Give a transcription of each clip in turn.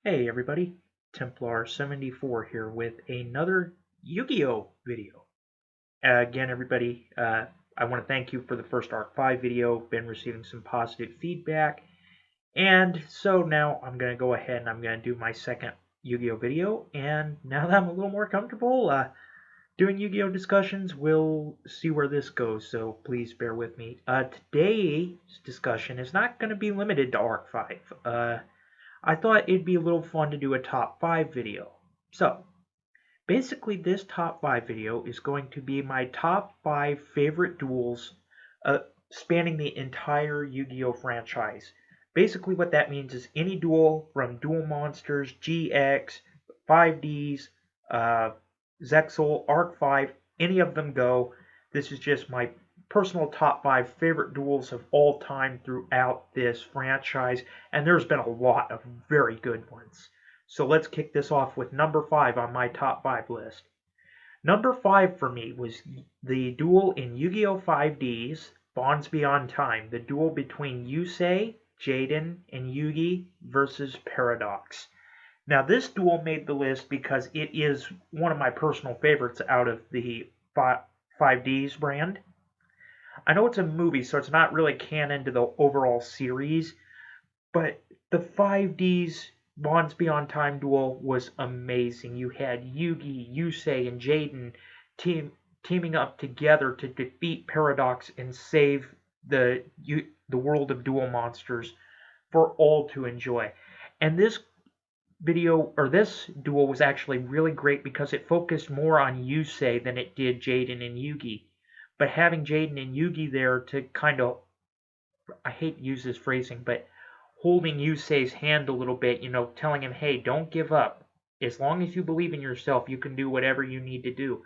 Hey everybody, Templar74 here with another Yu-Gi-Oh video. Again everybody, I want to thank you for the first Arc 5 video. Been receiving some positive feedback, and so now I'm going to go ahead and I'm going to do my second Yu-Gi-Oh video. And now that I'm a little more comfortable doing Yu-Gi-Oh discussions, we'll see where this goes, so please bear with me. Today's discussion is not going to be limited to Arc 5. I thought it'd be a little fun to do a top 5 video. So, basically this top 5 video is going to be my top 5 favorite duels spanning the entire Yu-Gi-Oh franchise. Basically what that means is any duel from Duel Monsters, GX, 5Ds, Zexal, Arc 5, any of them go. This is just my personal top 5 favorite duels of all time throughout this franchise, and there's been a lot of very good ones. So let's kick this off with number 5 on my top 5 list. Number 5 for me was the duel in Yu-Gi-Oh! 5Ds, Bonds Beyond Time, the duel between Yusei, Jaden, and Yugi versus Paradox. Now this duel made the list because it is one of my personal favorites out of the 5Ds brand. I know it's a movie, so it's not really canon to the overall series, but the 5Ds Bonds Beyond Time duel was amazing. You had Yugi, Yusei, and Jaden teaming up together to defeat Paradox and save the world of Duel Monsters for all to enjoy. And this duel was actually really great because it focused more on Yusei than it did Jaden and Yugi. But having Jaden and Yugi there to kind of, I hate to use this phrasing, but holding Yusei's hand a little bit, telling him, hey, don't give up. As long as you believe in yourself, you can do whatever you need to do.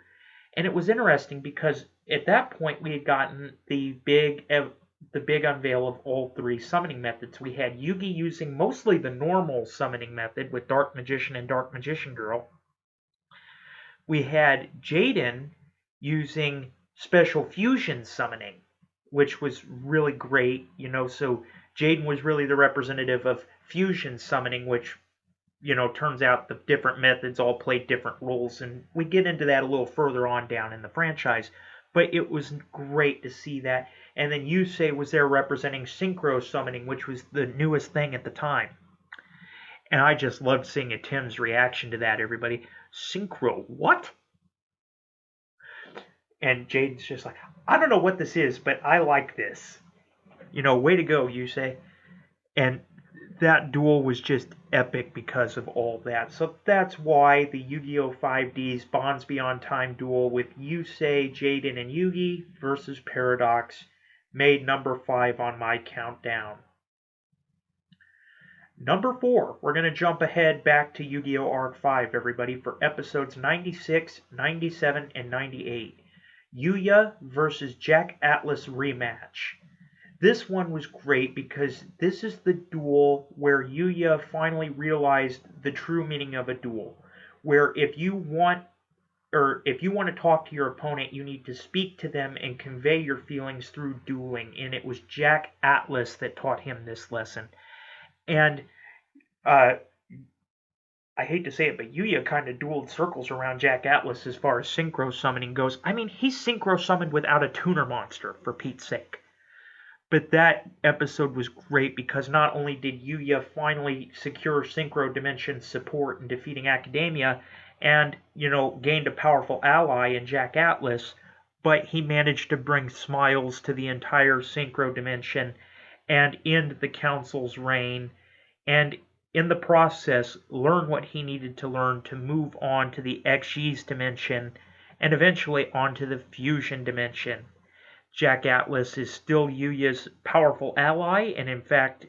And it was interesting because at that point we had gotten the big unveil of all 3 summoning methods. We had Yugi using mostly the normal summoning method with Dark Magician and Dark Magician Girl. We had Jaden using special fusion summoning, which was really great, so Jaden was really the representative of fusion summoning, which, turns out the different methods all played different roles, and we get into that a little further on down in the franchise, but it was great to see that. And then Yusei was there representing synchro summoning, which was the newest thing at the time. And I just loved seeing Tim's reaction to that, everybody. Synchro, what? And Jaden's just like, I don't know what this is, but I like this. Way to go, Yusei. And that duel was just epic because of all that. So that's why the Yu-Gi-Oh! 5D's Bonds Beyond Time duel with Yusei, Jaden, and Yugi versus Paradox made number 5 on my countdown. Number 4, we're going to jump ahead back to Yu-Gi-Oh! Arc 5, everybody, for episodes 96, 97, and 98. Yuya versus Jack Atlas rematch. This one was great because this is the duel where Yuya finally realized the true meaning of a duel. Where if you want to talk to your opponent, you need to speak to them and convey your feelings through dueling. And it was Jack Atlas that taught him this lesson. And I hate to say it, but Yuya kind of dueled circles around Jack Atlas as far as synchro summoning goes. I mean, he synchro summoned without a tuner monster, for Pete's sake. But that episode was great because not only did Yuya finally secure Synchro Dimension support in defeating Academia and, gained a powerful ally in Jack Atlas, but he managed to bring smiles to the entire Synchro Dimension and end the Council's reign, and in the process learn what he needed to learn to move on to the XYZ dimension and eventually onto the Fusion dimension. Jack Atlas is still Yuya's powerful ally, and in fact,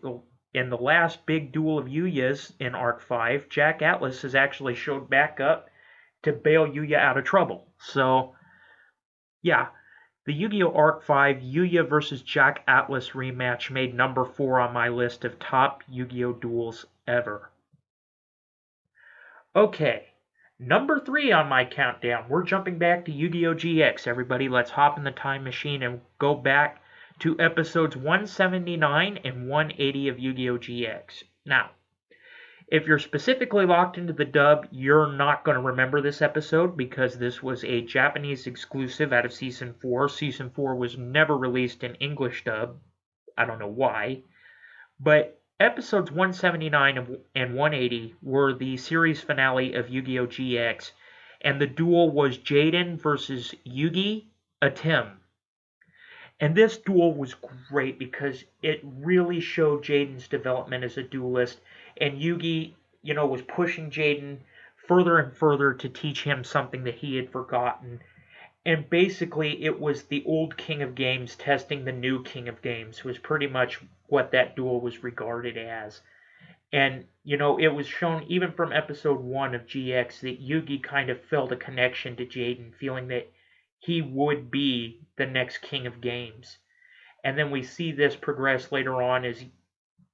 in the last big duel of Yuya's in Arc 5, Jack Atlas has actually showed back up to bail Yuya out of trouble. So, yeah, the Yu-Gi-Oh! Arc 5 Yuya vs. Jack Atlas rematch made number 4 on my list of top Yu-Gi-Oh! Duels ever. Okay, number 3 on my countdown. We're jumping back to Yu-Gi-Oh! GX, everybody. Let's hop in the time machine and go back to episodes 179 and 180 of Yu-Gi-Oh! GX. Now, If you're specifically locked into the dub, you're not going to remember this episode because this was a Japanese exclusive out of Season 4. Season 4 was never released in English dub. I don't know why. But episodes 179 and 180 were the series finale of Yu-Gi-Oh! GX, and the duel was Jaden versus Yugi Atem. And this duel was great because it really showed Jaden's development as a duelist, and Yugi, was pushing Jaden further and further to teach him something that he had forgotten. And basically, it was the old King of Games testing the new King of Games, was pretty much what that duel was regarded as. And, it was shown even from episode 1 of GX that Yugi kind of felt a connection to Jaden, feeling that he would be the next King of Games. And then we see this progress later on as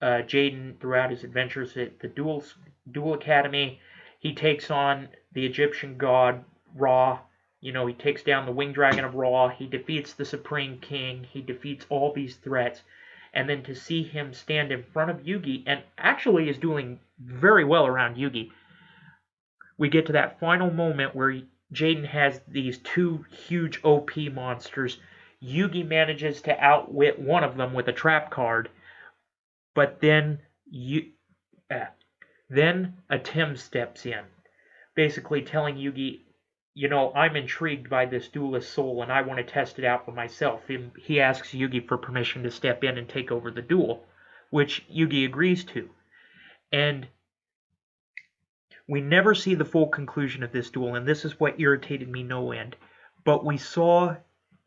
Jaden, throughout his adventures at the Duel Academy, he takes on the Egyptian god Ra. He takes down the Winged Dragon of Ra. He defeats the Supreme King. He defeats all these threats. And then to see him stand in front of Yugi, and actually is doing very well around Yugi, we get to that final moment where Jaden has these two huge OP monsters. Yugi manages to outwit one of them with a trap card, but then Atem steps in, basically telling Yugi, I'm intrigued by this duelist soul and I want to test it out for myself. He asks Yugi for permission to step in and take over the duel, which Yugi agrees to. And we never see the full conclusion of this duel, and this is what irritated me no end. But we saw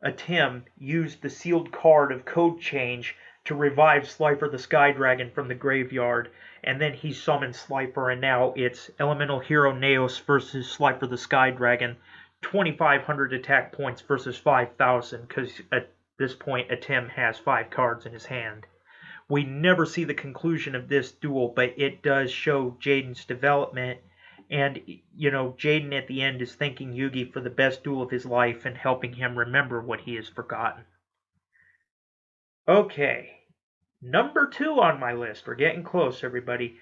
Atem use the sealed card of Code Change to revive SLIFER the Sky Dragon from the graveyard, and then he summons SLIFER, and now it's Elemental Hero Naos versus SLIFER the Sky Dragon, 2,500 attack points versus 5,000, because at this point Atem has 5 cards in his hand. We never see the conclusion of this duel, but it does show Jaden's development, and, Jaden at the end is thanking Yugi for the best duel of his life and helping him remember what he has forgotten. Okay, number 2 on my list. We're getting close, everybody.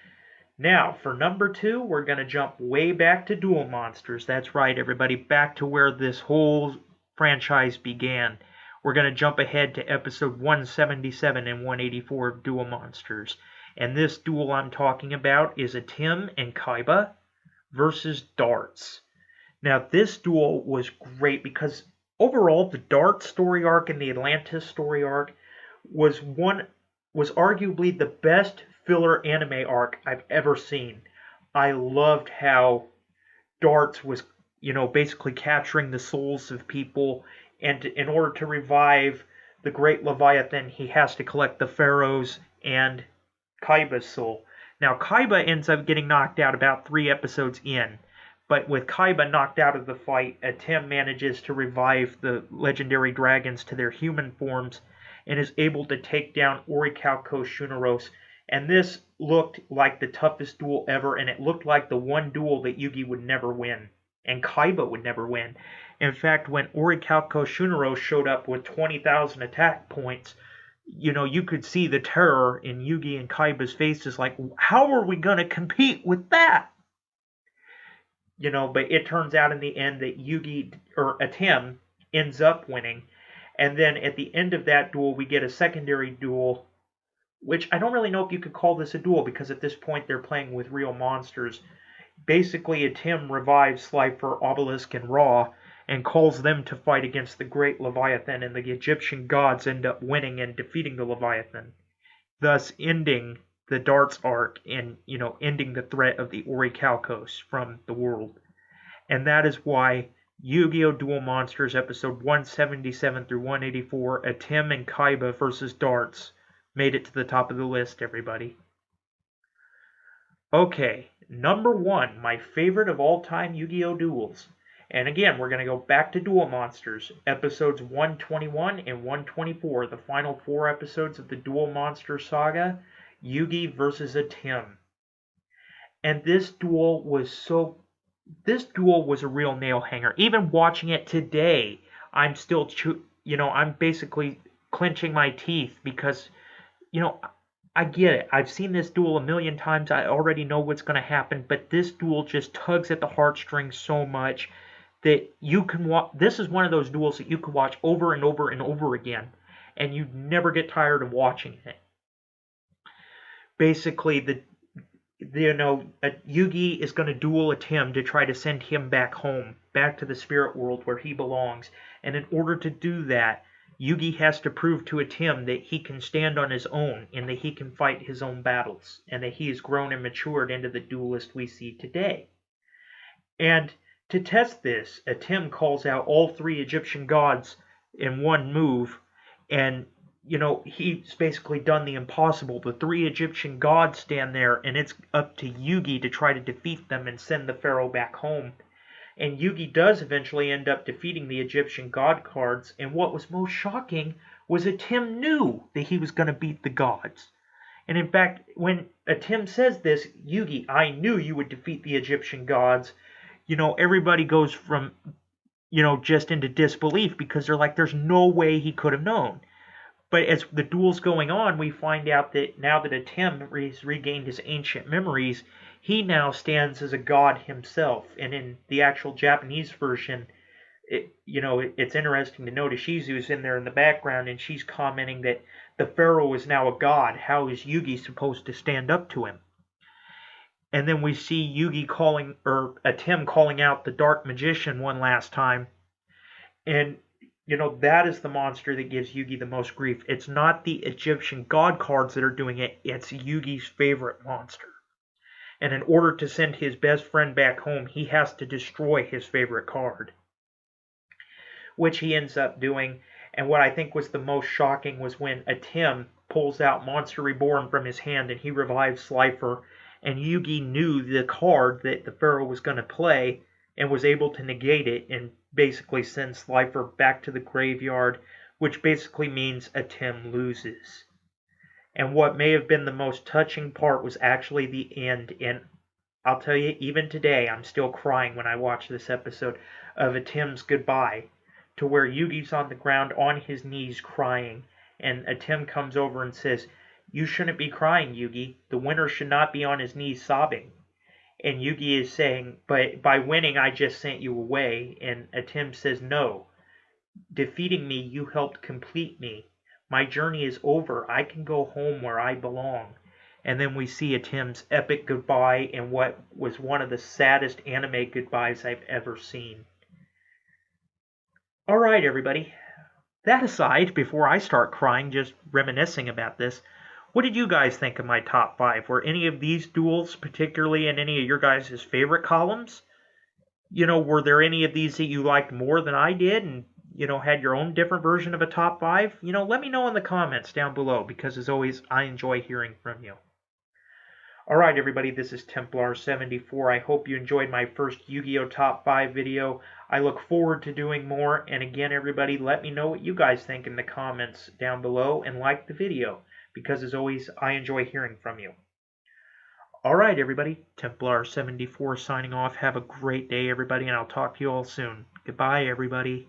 Now, for number 2, we're going to jump way back to Duel Monsters. That's right, everybody, back to where this whole franchise began. We're going to jump ahead to episode 177 and 184 of Duel Monsters. And this duel I'm talking about is Atem and Kaiba versus Darts. Now, this duel was great because overall, the Darts story arc and the Atlantis story arc was arguably the best filler anime arc I've ever seen. I loved how Darts was, basically capturing the souls of people, and in order to revive the Great Leviathan, he has to collect the Pharaoh's and Kaiba's soul. Now, Kaiba ends up getting knocked out about 3 episodes in, but with Kaiba knocked out of the fight, Atem manages to revive the legendary dragons to their human forms and is able to take down Orichalcos Shuneros. And this looked like the toughest duel ever, and it looked like the one duel that Yugi would never win, and Kaiba would never win. In fact, when Orichalcos Shuneros showed up with 20,000 attack points, you could see the terror in Yugi and Kaiba's faces, like, how are we going to compete with that? But it turns out in the end that Atem ends up winning. And then at the end of that duel, we get a secondary duel, which I don't really know if you could call this a duel, because at this point they're playing with real monsters. Basically, Atem revives SLIFER, OBELISK, and Ra, and calls them to fight against the Great Leviathan, and the Egyptian gods end up winning and defeating the Leviathan, thus ending the Darts arc and, ending the threat of the Orichalcos from the world. And that is why Yu-Gi-Oh! Duel Monsters episode 177 through 184, Atem and Kaiba versus Darts, made it to the top of the list, everybody. Okay, number 1, my favorite of all time Yu-Gi-Oh! Duels. And again, we're going to go back to Duel Monsters, episodes 121 and 124, the final 4 episodes of the Duel Monster saga, Yugi versus Atem. And this duel was a real nail hanger. Even watching it today, I'm still, I'm basically clenching my teeth because, I get it. I've seen this duel a million times. I already know what's going to happen, but this duel just tugs at the heartstrings so much that you can watch. This is one of those duels that you can watch over and over and over again, and you never get tired of watching it. Basically, Yugi is going to duel a Tim to try to send him back home, back to the spirit world where he belongs. And in order to do that, Yugi has to prove to a Tim that he can stand on his own and that he can fight his own battles and that he has grown and matured into the duelist we see today. And to test this, a Tim calls out all three Egyptian gods in one move, and he's basically done the impossible. The three Egyptian gods stand there, and it's up to Yugi to try to defeat them and send the pharaoh back home. And Yugi does eventually end up defeating the Egyptian god cards, and what was most shocking was that Tim knew that he was going to beat the gods. And in fact, when Tim says this, Yugi, I knew you would defeat the Egyptian gods, everybody goes from, just into disbelief because they're like, there's no way he could have known. But as the duel's going on, we find out that now that Tim has regained his ancient memories, he now stands as a god himself. And in the actual Japanese version, it's interesting to notice Shizu's in there in the background, and she's commenting that the pharaoh is now a god. How is Yugi supposed to stand up to him? And then we see Yugi Tim calling out the dark magician one last time. And that is the monster that gives Yugi the most grief. It's not the Egyptian god cards that are doing it. It's Yugi's favorite monster. And in order to send his best friend back home, he has to destroy his favorite card, which he ends up doing. And what I think was the most shocking was when Tim pulls out Monster Reborn from his hand and he revives SLIFER. And Yugi knew the card that the pharaoh was going to play and was able to negate it and basically send SLIFER back to the graveyard, which basically means Tim loses. And what may have been the most touching part was actually the end. And I'll tell you, even today, I'm still crying when I watch this episode of Tim's goodbye, to where Yugi's on the ground on his knees crying, and Tim comes over and says, "You shouldn't be crying, Yugi. The winner should not be on his knees sobbing." And Yugi is saying, "But by winning, I just sent you away." And Tim says, "No. Defeating me, you helped complete me. My journey is over. I can go home where I belong." And then we see Tim's epic goodbye in what was one of the saddest anime goodbyes I've ever seen. All right, everybody. That aside, before I start crying, just reminiscing about this, what did you guys think of my top 5? Were any of these duels particularly in any of your guys' favorite columns? Were there any of these that you liked more than I did and, had your own different version of a top 5? Let me know in the comments down below because, as always, I enjoy hearing from you. All right, everybody, this is Templar74. I hope you enjoyed my first Yu-Gi-Oh! Top 5 video. I look forward to doing more. And again, everybody, let me know what you guys think in the comments down below and like the video, because as always, I enjoy hearing from you. All right, everybody, Templar74 signing off. Have a great day, everybody, and I'll talk to you all soon. Goodbye, everybody.